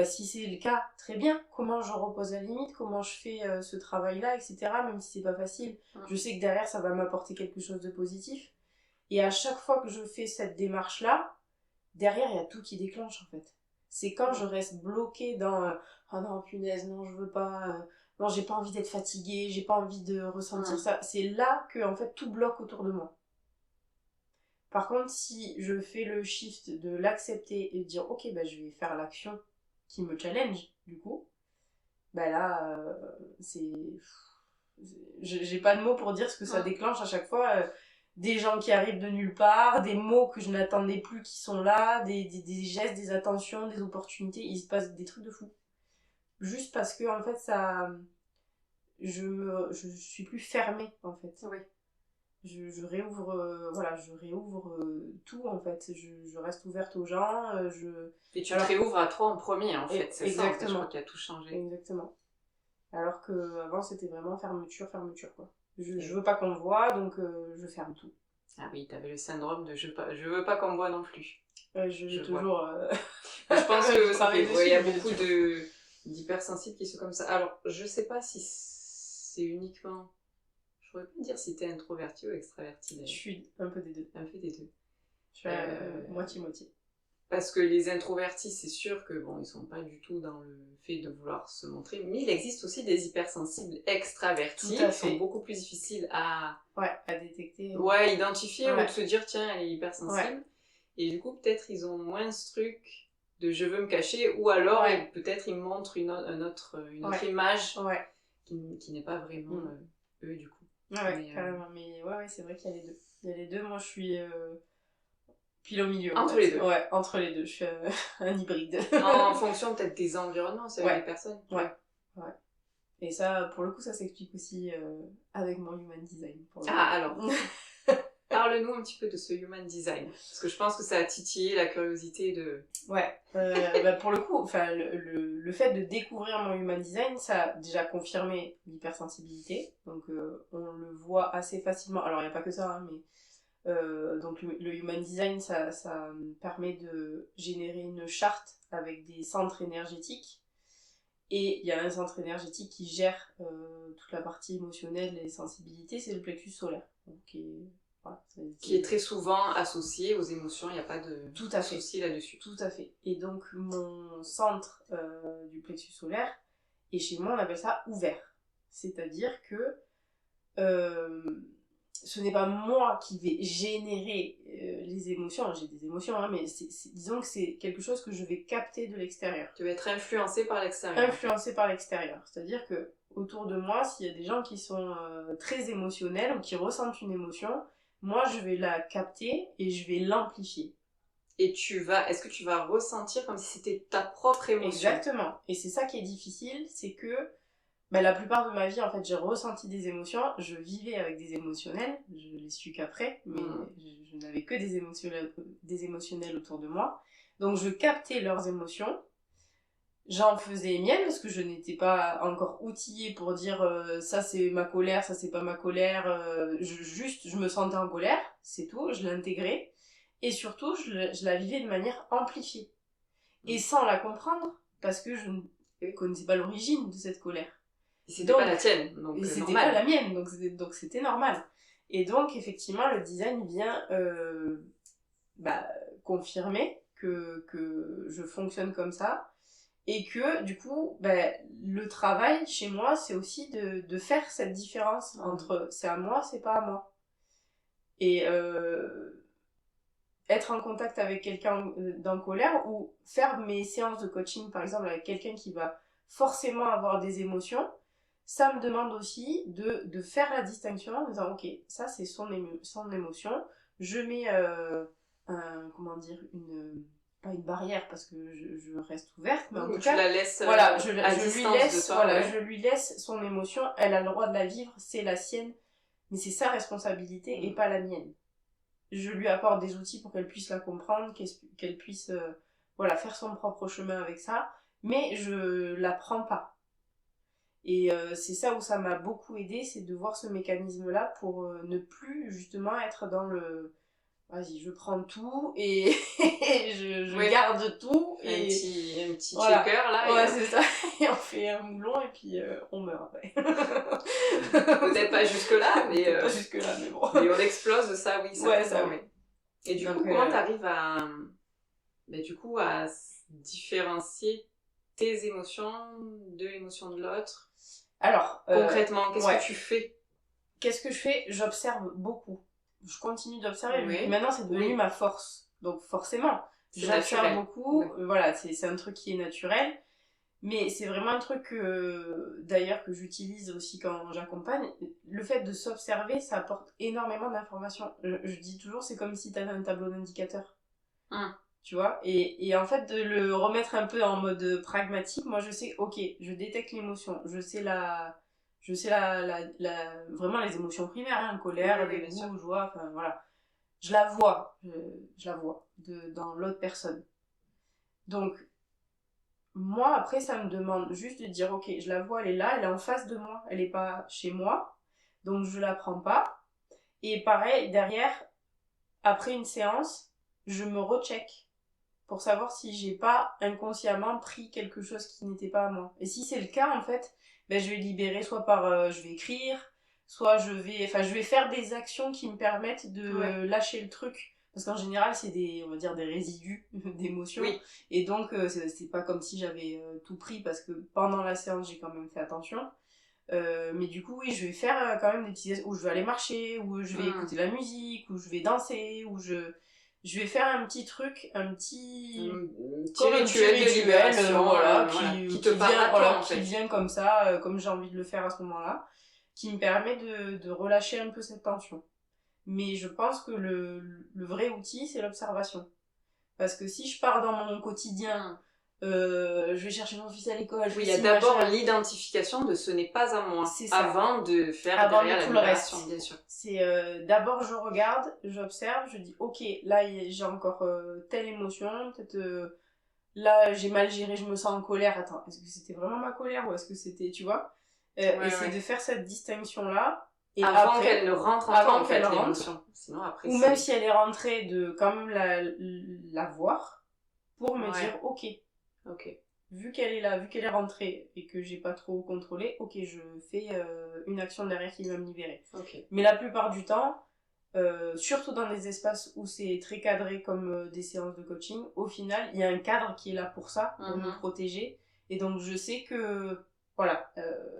Si c'est le cas, très bien. Comment je repose la limite? Comment je fais ce travail-là, etc. Même si c'est pas facile. Je sais que derrière, ça va m'apporter quelque chose de positif. Et à chaque fois que je fais cette démarche-là, derrière, il y a tout qui déclenche, en fait. C'est quand je reste bloquée dans oh non, punaise, non, je veux pas... non, j'ai pas envie d'être fatiguée, j'ai pas envie de ressentir ça. C'est là que, en fait, tout bloque autour de moi. Par contre, si je fais le shift de l'accepter et de dire ok, je vais faire l'action qui me challenge, du coup, là, j'ai pas de mots pour dire ce que ça déclenche à chaque fois. Des gens qui arrivent de nulle part, des mots que je n'attendais plus qui sont là, des gestes, des attentions, des opportunités, il se passe des trucs de fou. Juste parce que, en fait, je suis plus fermée, en fait. Oui. Je réouvre tout en fait, je reste ouverte aux gens, et tu te réouvres à toi en premier en fait, c'est ça en fait, je crois qu'il y a tout changé. Exactement. Alors qu'avant c'était vraiment fermeture quoi. Je veux pas qu'on me voit, donc je ferme tout. Ah oui, t'avais le syndrome de je veux pas qu'on me voit non plus. Je toujours je pense que il y a beaucoup d'hypersensibles qui sont comme ça. Alors je sais pas si c'est uniquement... Je pourrais pas dire si t'es introverti ou extraverti d'ailleurs. Je suis un peu des deux. Un peu des deux. Je suis moitié-moitié. Parce que les introvertis, c'est sûr que ils sont pas du tout dans le fait de vouloir se montrer, mais il existe aussi des hypersensibles extravertis qui sont beaucoup plus difficiles à détecter. Ouais, identifier ou de se dire tiens, elle est hypersensible. Ouais. Et du coup, peut-être ils ont moins ce truc de je veux me cacher, ou alors peut-être ils montrent une autre image qui n'est pas vraiment eux du coup. Carrément. Mais c'est vrai qu'il y a les deux. Il y a les deux. Moi, je suis Pile au milieu. Entre les deux. Ouais, entre les deux. Je suis un hybride. En fonction peut-être des environnements, c'est avec Ouais. les personnes. Ouais. Et ça, pour le coup, ça s'explique aussi avec mon human design. Pour le coup. Alors, parle-nous un petit peu de ce human design. Parce que je pense que ça a titillé la curiosité de... Ouais, pour le coup, le fait de découvrir mon human design, ça a déjà confirmé l'hypersensibilité. Donc, on le voit assez facilement. Alors, il n'y a pas que ça, hein, mais... donc, le human design, ça me permet de générer une charte avec des centres énergétiques. Et il y a un centre énergétique qui gère toute la partie émotionnelle et sensibilité, c'est le plexus solaire. Donc, voilà, qui est très souvent associé aux émotions, il n'y a pas de tout à fait. souci là-dessus. Tout à fait. Et donc, mon centre du plexus solaire, et chez moi, on appelle ça ouvert. C'est-à-dire que ce n'est pas moi qui vais générer les émotions. J'ai des émotions, hein, mais disons que c'est quelque chose que je vais capter de l'extérieur. Tu vas être influencé par l'extérieur. Influencé par l'extérieur. C'est-à-dire que autour de moi, s'il y a des gens qui sont très émotionnels ou qui ressentent une émotion, moi, je vais la capter et je vais l'amplifier. Et est-ce que tu vas ressentir comme si c'était ta propre émotion? Exactement. Et c'est ça qui est difficile, c'est que la plupart de ma vie, en fait, j'ai ressenti des émotions. Je vivais avec des émotionnels, je l'ai su qu'après, mais je n'avais que des émotionnels autour de moi. Donc, je captais leurs émotions. J'en faisais mienne parce que je n'étais pas encore outillée pour dire ça c'est ma colère, ça c'est pas ma colère. Je me sentais en colère, c'est tout, je l'intégrais. Et surtout, je la vivais de manière amplifiée. Et sans la comprendre, parce que je ne connaissais pas l'origine de cette colère. Et c'était pas la tienne, donc et c'était normal. pas la mienne, donc c'était normal. Et donc, effectivement, le design vient confirmer que je fonctionne comme ça. Et que, du coup, le travail, chez moi, c'est aussi de faire cette différence entre c'est à moi, c'est pas à moi. Et être en contact avec quelqu'un en colère ou faire mes séances de coaching, par exemple, avec quelqu'un qui va forcément avoir des émotions, ça me demande aussi de faire la distinction en disant, ok, ça c'est son émotion, je mets pas une barrière parce que je reste ouverte, mais en tout cas, tu la laisses voilà, je lui laisse son émotion, elle a le droit de la vivre, c'est la sienne, mais c'est sa responsabilité et pas la mienne. Je lui apporte des outils pour qu'elle puisse la comprendre, qu'elle puisse faire son propre chemin avec ça, mais je la prends pas. Et c'est ça où ça m'a beaucoup aidé, c'est de voir ce mécanisme-là pour ne plus justement être dans le vas-y, je prends tout et je garde tout. Et un petit shaker là. Ouais, c'est ça. Et on fait un moulon et puis on meurt après. Peut-être pas jusque-là, mais... pas jusque-là, mais bon. Mais on explose ça, oui. Ça, oui. Et du coup, comment t'arrives à différencier tes émotions de l'émotion de l'autre? Alors, concrètement, qu'est-ce que tu fais? Qu'est-ce que je fais? J'observe beaucoup. Je continue d'observer. Oui. Maintenant, c'est devenu ma force. Donc, forcément, j'observe beaucoup. Oui. Voilà, c'est un truc qui est naturel. Mais c'est vraiment un truc, d'ailleurs, que j'utilise aussi quand j'accompagne. Le fait de s'observer, ça apporte énormément d'informations. Je dis toujours, c'est comme si tu avais un tableau d'indicateur. Tu vois, et en fait, de le remettre un peu en mode pragmatique, moi, je sais, ok, je détecte l'émotion. Je sais vraiment les émotions primaires, hein, colère, dégoût, joie, enfin voilà. Je la vois dans l'autre personne. Donc, moi, après, ça me demande juste de dire, ok, je la vois, elle est là, elle est en face de moi, elle est pas chez moi, donc je la prends pas. Et pareil, derrière, après une séance, je me recheck pour savoir si j'ai pas inconsciemment pris quelque chose qui n'était pas à moi. Et si c'est le cas, en fait, je vais libérer soit par je vais écrire, soit je vais faire des actions qui me permettent de lâcher le truc. Parce qu'en général, c'est des résidus d'émotions. Oui. Et donc, c'est pas comme si j'avais tout pris parce que pendant la séance, j'ai quand même fait attention. Mais du coup, oui, je vais faire quand même des petits... où je vais aller marcher, où je vais écouter la musique, où je vais danser, où je vais faire un petit truc, un petit rituel de libération, qui vient comme ça, comme j'ai envie de le faire à ce moment-là, qui me permet de relâcher un peu cette tension. Mais je pense que le vrai outil, c'est l'observation. Parce que si je pars dans mon quotidien, je vais chercher mon fils à l'école, je Oui, fais il y a ci, d'abord machin. l'identification de ce n'est pas à moi, C'est ça. avant de faire Avant derrière de la tout le libération, reste. bien sûr. C'est d'abord je regarde, j'observe, je dis ok, là j'ai encore telle émotion, peut-être là j'ai mal géré, je me sens en colère, attends, est-ce que c'était vraiment ma colère ou est-ce que c'était, tu vois, essayer de faire cette distinction là. Et avant après, qu'elle ne rentre en avant toi, en qu'elle fait, rentre, l'émotion. Sinon, après, ou même si elle est rentrée, de quand même la voir pour me dire ok, vu qu'elle est là, vu qu'elle est rentrée et que j'ai pas trop contrôlé, ok, je fais une action derrière qui va me libérer. Mais la plupart du temps, surtout dans des espaces où c'est très cadré comme des séances de coaching, au final, il y a un cadre qui est là pour ça, pour nous protéger. Et donc, je sais que, voilà,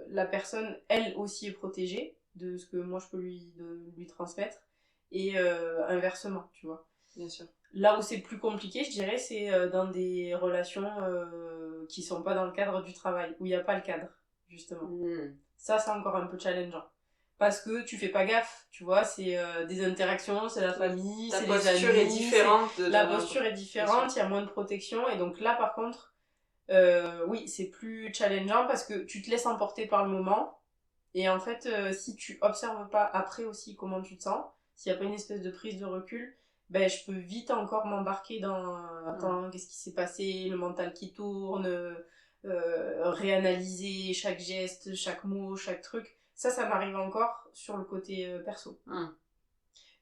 la personne, elle aussi est protégée de ce que moi je peux lui transmettre. Et inversement, tu vois. Bien sûr. Là où c'est plus compliqué, je dirais, c'est dans des relations qui sont pas dans le cadre du travail, où il n'y a pas le cadre, justement. Ça, c'est encore un peu challengeant. Parce que tu fais pas gaffe, tu vois, c'est des interactions, c'est la famille, c'est les amis. La posture est différente. La posture est différente, il y a moins de protection. Et donc là, par contre, oui, c'est plus challengeant parce que tu te laisses emporter par le moment. Et en fait, si tu observes pas après aussi comment tu te sens, s'il n'y a pas une espèce de prise de recul, ben je peux vite encore m'embarquer dans attends, qu'est-ce qui s'est passé, le mental qui tourne, réanalyser chaque geste, chaque mot, chaque truc. Ça m'arrive encore sur le côté perso.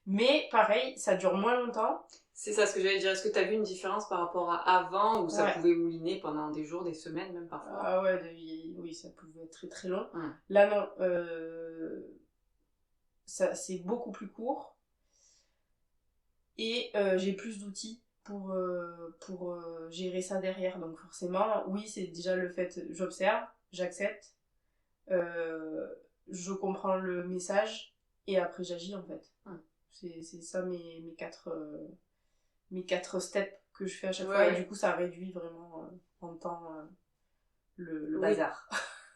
Mais pareil, ça dure moins longtemps. C'est ça ce que j'allais dire. Est-ce que tu as vu une différence par rapport à avant où ça pouvait mouliner pendant des jours, des semaines même parfois? Ah ouais, oui, ça pouvait être très très long. Là non, ça c'est beaucoup plus court. Et j'ai plus d'outils pour gérer ça derrière. Donc forcément, oui, c'est déjà le fait, j'observe, j'accepte, je comprends le message et après j'agis en fait. C'est ça mes quatre steps que je fais à chaque fois. Et du coup, ça réduit vraiment en temps le bazar.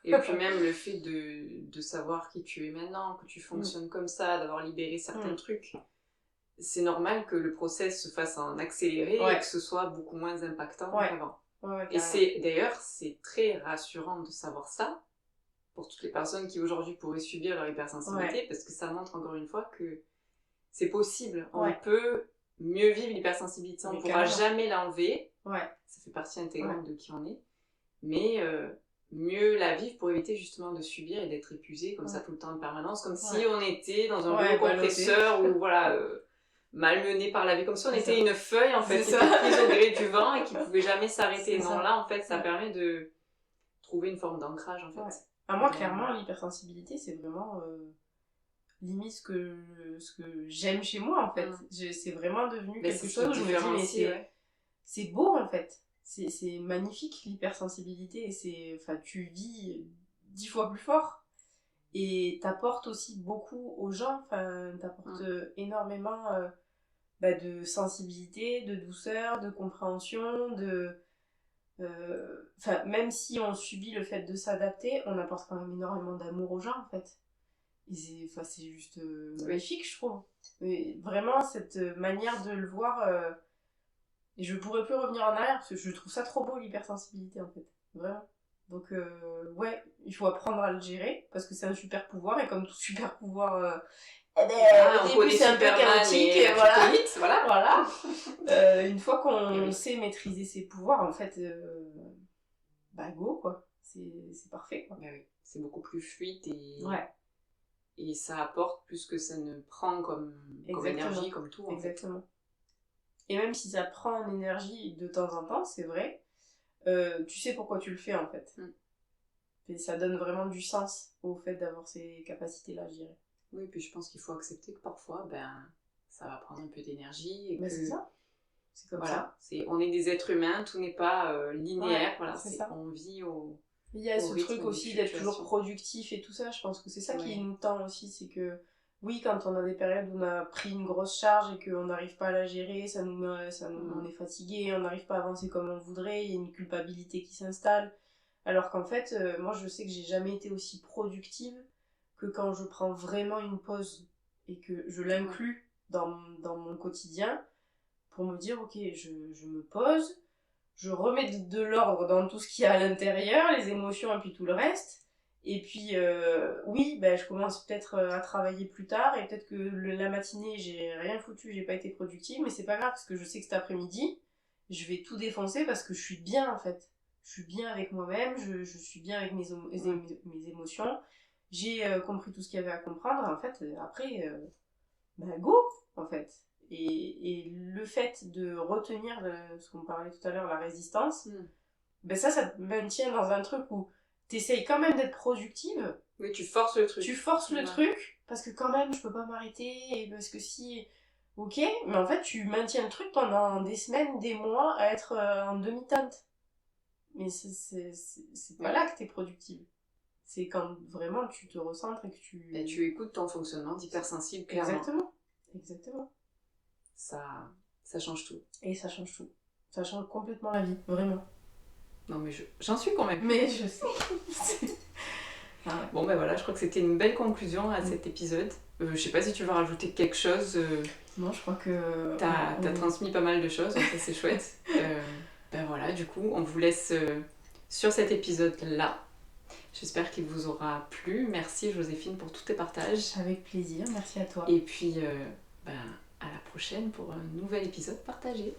Et puis même le fait de savoir qui tu es maintenant, que tu fonctionnes comme ça, d'avoir libéré certains trucs, c'est normal que le process se fasse en accéléré et que ce soit beaucoup moins impactant qu'avant. Et c'est très rassurant de savoir ça pour toutes les personnes qui aujourd'hui pourraient subir leur hypersensibilité parce que ça montre encore une fois que c'est possible. On peut mieux vivre l'hypersensibilité, on ne pourra jamais l'enlever. Ça fait partie intégrante de qui on est. Mais mieux la vivre pour éviter justement de subir et d'être épuisé comme ça tout le temps en permanence, comme si on était dans un rouleau compresseur ou voilà, malmené par la vie, comme si on était une feuille en fait qui était prise au gré du vent et qui pouvait jamais s'arrêter. Non, là en fait ça permet de trouver une forme d'ancrage en fait. Moi clairement l'hypersensibilité c'est vraiment limite ce que j'aime chez moi en fait. C'est vraiment devenu quelque chose où je me dis mais c'est beau en fait. C'est magnifique l'hypersensibilité et tu vis 10 fois plus fort et t'apportes aussi beaucoup aux gens, t'apportes énormément de sensibilité, de douceur, de compréhension, même si on subit le fait de s'adapter, on apporte quand même énormément d'amour aux gens en fait. Et c'est juste magnifique je trouve. Et vraiment cette manière de le voir et je pourrais plus revenir en arrière parce que je trouve ça trop beau l'hypersensibilité en fait, vraiment. Donc il faut apprendre à le gérer parce que c'est un super pouvoir et comme tout super pouvoir au début c'est un peu chaotique, voilà. Une fois qu'on sait maîtriser ses pouvoirs en fait go quoi, c'est parfait quoi. C'est beaucoup plus fluide et ça apporte plus que ça ne prend comme énergie, comme tout en fait. Et même si ça prend en énergie de temps en temps, c'est vrai, tu sais pourquoi tu le fais en fait. Et ça donne vraiment du sens au fait d'avoir ces capacités-là, je dirais. Oui, puis je pense qu'il faut accepter que parfois, ça va prendre un peu d'énergie. Et c'est ça. C'est comme ça. On est des êtres humains, tout n'est pas linéaire. On vit au. Il y a ce truc aussi d'être toujours productif et tout ça, je pense que c'est ça qui nous tend aussi, c'est que oui, quand on a des périodes où on a pris une grosse charge et qu'on n'arrive pas à la gérer, on est fatigué, on n'arrive pas à avancer comme on voudrait, il y a une culpabilité qui s'installe. Alors qu'en fait, moi je sais que j'ai jamais été aussi productive que quand je prends vraiment une pause et que je l'inclus dans mon quotidien pour me dire, ok, je me pose, je remets de l'ordre dans tout ce qu'il y a à l'intérieur, les émotions et puis tout le reste. Et puis, oui, ben, je commence peut-être à travailler plus tard et peut-être que la matinée, j'ai rien foutu, j'ai pas été productive, mais c'est pas grave parce que je sais que cet après-midi, je vais tout défoncer parce que je suis bien en fait. Je suis bien avec moi-même, je suis bien avec mes émotions. J'ai compris tout ce qu'il y avait à comprendre. En fait, après, bah go en fait. Et le fait de retenir ce qu'on parlait tout à l'heure, la résistance, ben ça te maintient dans un truc où t'essayes quand même d'être productive. Oui, tu forces le truc. Tu forces le truc, parce que quand même, je peux pas m'arrêter, et parce que si... Ok, mais en fait, tu maintiens le truc pendant des semaines, des mois, à être en demi-teinte. Mais c'est pas là que t'es productive. C'est quand vraiment tu te recentres et que tu... Et tu écoutes ton fonctionnement d'hypersensible, clairement. Exactement. Ça change tout. Et ça change tout. Ça change complètement la vie, vraiment. Non mais j'en suis convaincue. Mais je sais. Ah ouais. Bon ben voilà, je crois que c'était une belle conclusion à cet épisode. Je sais pas si tu veux rajouter quelque chose. Non, je crois que... T'as transmis pas mal de choses, donc ça c'est chouette. Ben voilà, du coup, on vous laisse sur cet épisode-là. J'espère qu'il vous aura plu. Merci Joséphine pour tous tes partages. Avec plaisir, merci à toi. Et puis, à la prochaine pour un nouvel épisode partagé.